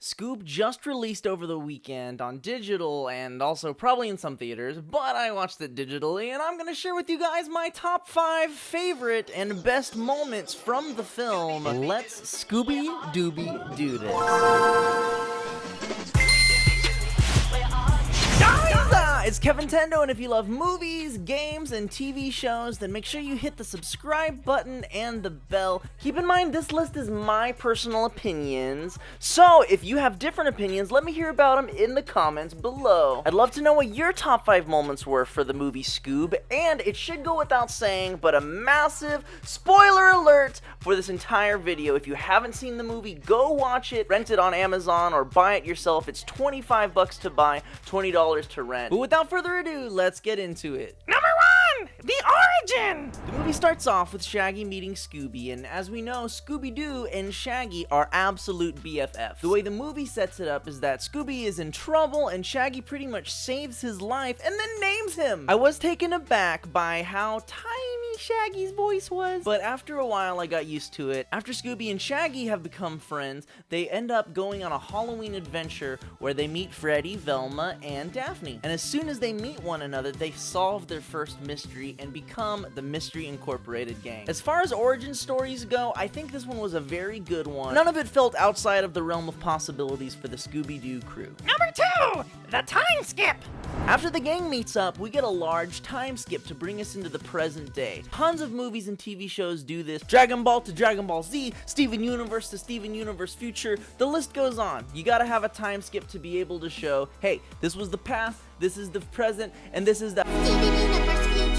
SCOOB just released over the weekend on digital and also probably in some theaters, but I watched it digitally and I'm going to share with you guys my top 5 favorite and best moments from the film. Let's Scooby-Dooby do this. It's Kevintendo, and if you love movies, games, and TV shows, then make sure you hit the subscribe button and the bell. Keep in mind, this list is my personal opinions, so if you have different opinions, let me hear about them in the comments below. I'd love to know what your top 5 moments were for the movie Scoob, and it should go without saying, but a massive spoiler alert for this entire video. If you haven't seen the movie, go watch it, rent it on Amazon, or buy it yourself. It's $25 to buy, $20 to rent. But without further ado, let's get into it. Number 1, the origin. The movie starts off with Shaggy meeting Scooby, and as we know, Scooby-Doo and Shaggy are absolute BFFs. The way the movie sets it up is that Scooby is in trouble, and Shaggy pretty much saves his life and then names him. I was taken aback by how tiny Shaggy's voice was, but after a while I got used to it. After Scooby and Shaggy have become friends, they end up going on a Halloween adventure where they meet Freddy, Velma, and Daphne. And as soon as they meet one another, they solve their first mystery and become the Mystery Incorporated gang. As far as origin stories go, I think this one was a very good one. None of it felt outside of the realm of possibilities for the Scooby-Doo crew. Number 2, the time skip. After the gang meets up, we get a large time skip to bring us into the present day. Tons of movies and TV shows do this. Dragon Ball to Dragon Ball Z, Steven Universe to Steven Universe Future, the list goes on. You gotta have a time skip to be able to show, hey, this was the past, this is the present, and this is the Steven Universe Future.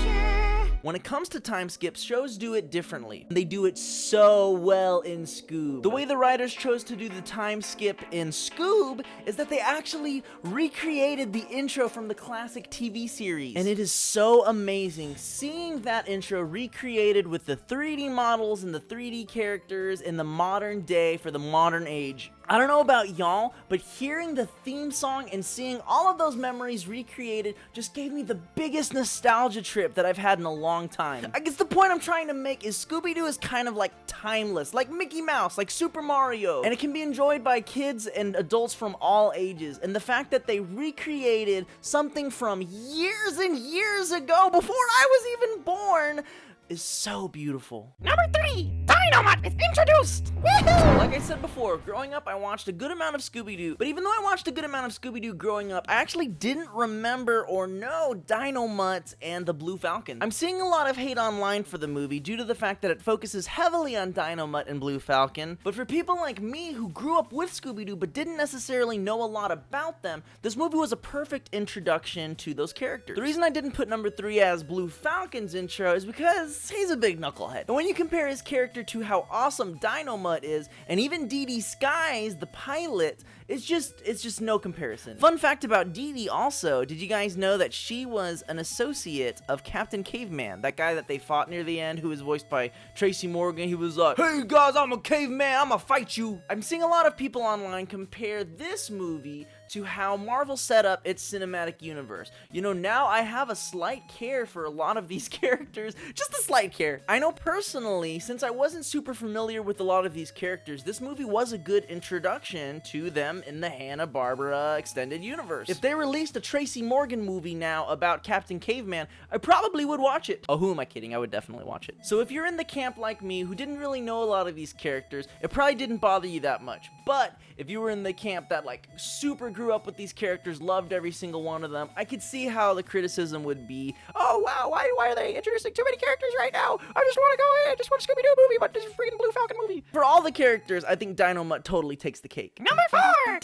When it comes to time skips, shows do it differently. They do it so well in Scoob. The way the writers chose to do the time skip in Scoob is that they actually recreated the intro from the classic TV series. And it is so amazing seeing that intro recreated with the 3D models and the 3D characters in the modern day for the modern age. I don't know about y'all, but hearing the theme song and seeing all of those memories recreated just gave me the biggest nostalgia trip that I've had in a long time. I guess the point I'm trying to make is Scooby-Doo is kind of like timeless, like Mickey Mouse, like Super Mario, and it can be enjoyed by kids and adults from all ages. And the fact that they recreated something from years and years ago before I was even born is so beautiful. Number 3, Dynamite is introduced. Woohoo! Like I said before, growing up I watched a good amount of Scooby-Doo, but even though I watched a good amount of Scooby-Doo growing up, I actually didn't remember or know Dynamite and the Blue Falcon. I'm seeing a lot of hate online for the movie due to the fact that it focuses heavily on Dynamite and Blue Falcon, but for people like me who grew up with Scooby-Doo but didn't necessarily know a lot about them, this movie was a perfect introduction to those characters. The reason I didn't put number 3 as Blue Falcon's intro is because he's a big knucklehead. And when you compare his character to how awesome Dynamite is, and even Dee Dee Skies, the pilot, it's just no comparison. Fun fact about Dee Dee also, did you guys know that she was an associate of Captain Caveman, that guy that they fought near the end who was voiced by Tracy Morgan? He was like, hey guys, I'm a caveman, I'ma fight you. I'm seeing a lot of people online compare this movie to how Marvel set up its cinematic universe. You know, now I have a slight care for a lot of these characters, just a slight care. I know personally, since I wasn't super familiar with a lot of these characters, this movie was a good introduction to them in the Hanna-Barbera extended universe. If they released a Tracy Morgan movie now about Captain Caveman, I probably would watch it. Oh, who am I kidding? I would definitely watch it. So if you're in the camp like me who didn't really know a lot of these characters, it probably didn't bother you that much. But if you were in the camp that like super grew up with these characters, loved every single one of them, I could see how the criticism would be, oh wow, why are they introducing too many characters right now? I just want to go in, I just want a Scooby-Doo movie, but this is a freaking Blue Falcon movie. For all the characters, I think Dynamite totally takes the cake. Number 4,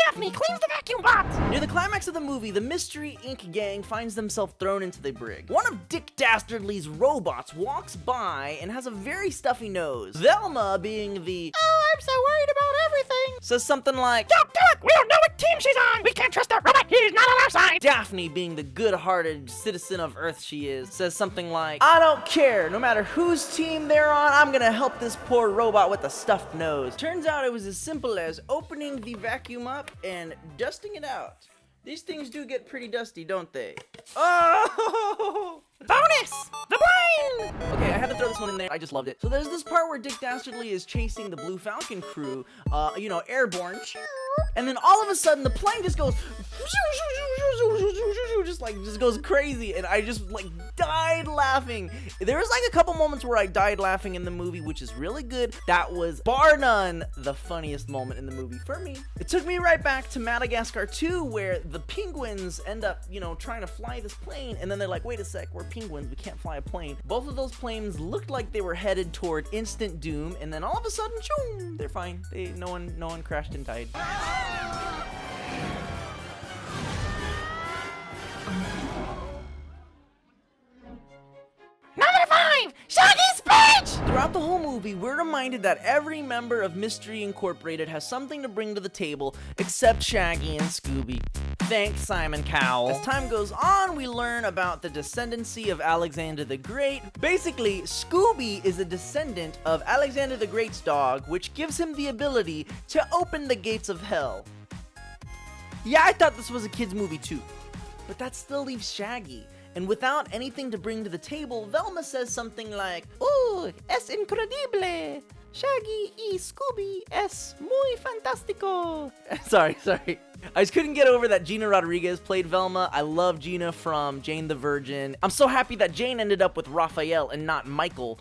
Daphne cleans the vacuum box. Near the climax of the movie, the Mystery Inc. gang finds themselves thrown into the brig. One of Dick Dastardly's robots walks by and has a very stuffy nose. Velma, being the I'm so worried about everything, says something like, don't do it, we don't know what team she's on, we can't trust that robot, he's not on our side. Daphne, being the good-hearted citizen of Earth she is, says something like, I don't care, no matter whose team they're on, I'm gonna help this poor robot with a stuffed nose. Turns out it was as simple as opening the vacuum up and dusting it out. These things do get pretty dusty, don't they? Oh! Bonus! The blind! Okay, I had to throw this one in there. I just loved it. So there's this part where Dick Dastardly is chasing the Blue Falcon crew, you know, airborne. And then all of a sudden the plane just goes just goes crazy, and I just like died laughing. There was like a couple moments where I died laughing in the movie, which is really good. That was bar none the funniest moment in the movie for me. It took me right back to Madagascar 2, where the penguins end up, you know, trying to fly this plane, and then they're like, wait a sec, we're penguins, we can't fly a plane. Both of those planes looked like they were headed toward instant doom, and then all of a sudden, choom, they're fine. No one crashed and died. Number 5, Shaggys Speech! Throughout the whole movie, we're reminded that every member of Mystery Incorporated has something to bring to the table, except Shaggy and Scooby. Thanks, Simon Cowell. As time goes on, we learn about the descendancy of Alexander the Great. Basically, Scooby is a descendant of Alexander the Great's dog, which gives him the ability to open the gates of hell. Yeah, I thought this was a kid's movie too, but that still leaves Shaggy. And without anything to bring to the table, Velma says something like, "Oh, es increíble! Shaggy y Scooby es muy fantástico." Sorry. I just couldn't get over that Gina Rodriguez played Velma. I love Gina from Jane the Virgin. I'm so happy that Jane ended up with Raphael and not Michael.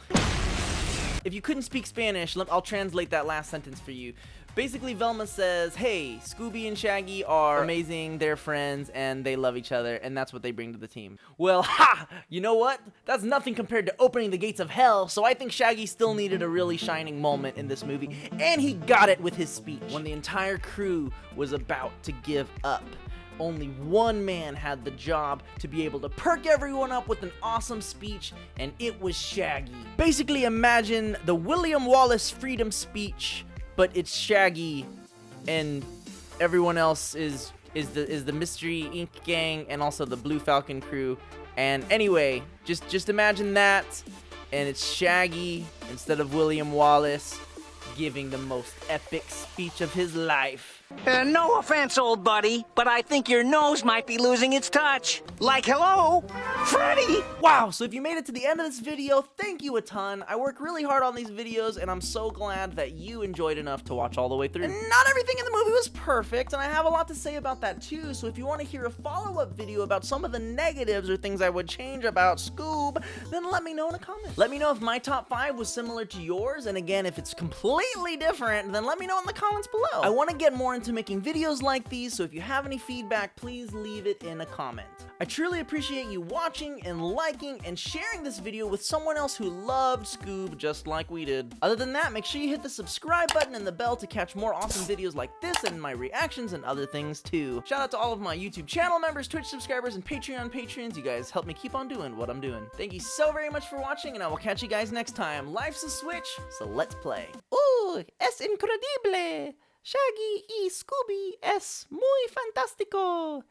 If you couldn't speak Spanish, I'll translate that last sentence for you. Basically, Velma says, hey, Scooby and Shaggy are amazing, they're friends, and they love each other, and that's what they bring to the team. Well, ha! You know what? That's nothing compared to opening the gates of hell, so I think Shaggy still needed a really shining moment in this movie, and he got it with his speech. When the entire crew was about to give up, only one man had the job to be able to perk everyone up with an awesome speech, and it was Shaggy. Basically, imagine the William Wallace freedom speech, but it's Shaggy, and everyone else is the Mystery Inc. gang and also the Blue Falcon crew. And anyway, just imagine that, and it's Shaggy instead of William Wallace giving the most epic speech of his life. No offense, old buddy, but I think your nose might be losing its touch. Like, hello, Freddy! Wow, so if you made it to the end of this video, thank you a ton. I work really hard on these videos, and I'm so glad that you enjoyed enough to watch all the way through. And not everything in the movie was perfect, and I have a lot to say about that too, so if you want to hear a follow-up video about some of the negatives or things I would change about Scoob, then let me know in a comment. Let me know if my top 5 was similar to yours, and again, if it's completely different, then let me know in the comments below. I want to get more into making videos like these, so if you have any feedback, please leave it in a comment. I truly appreciate you watching and liking and sharing this video with someone else who loved Scoob just like we did. Other than that, make sure you hit the subscribe button and the bell to catch more awesome videos like this and my reactions and other things too. Shout out to all of my YouTube channel members, Twitch subscribers, and Patreon patrons. You guys help me keep on doing what I'm doing. Thank you so very much for watching, and I will catch you guys next time. Life's a Switch, so let's play. ¡Oh, es increíble! Shaggy y Scooby es muy fantástico.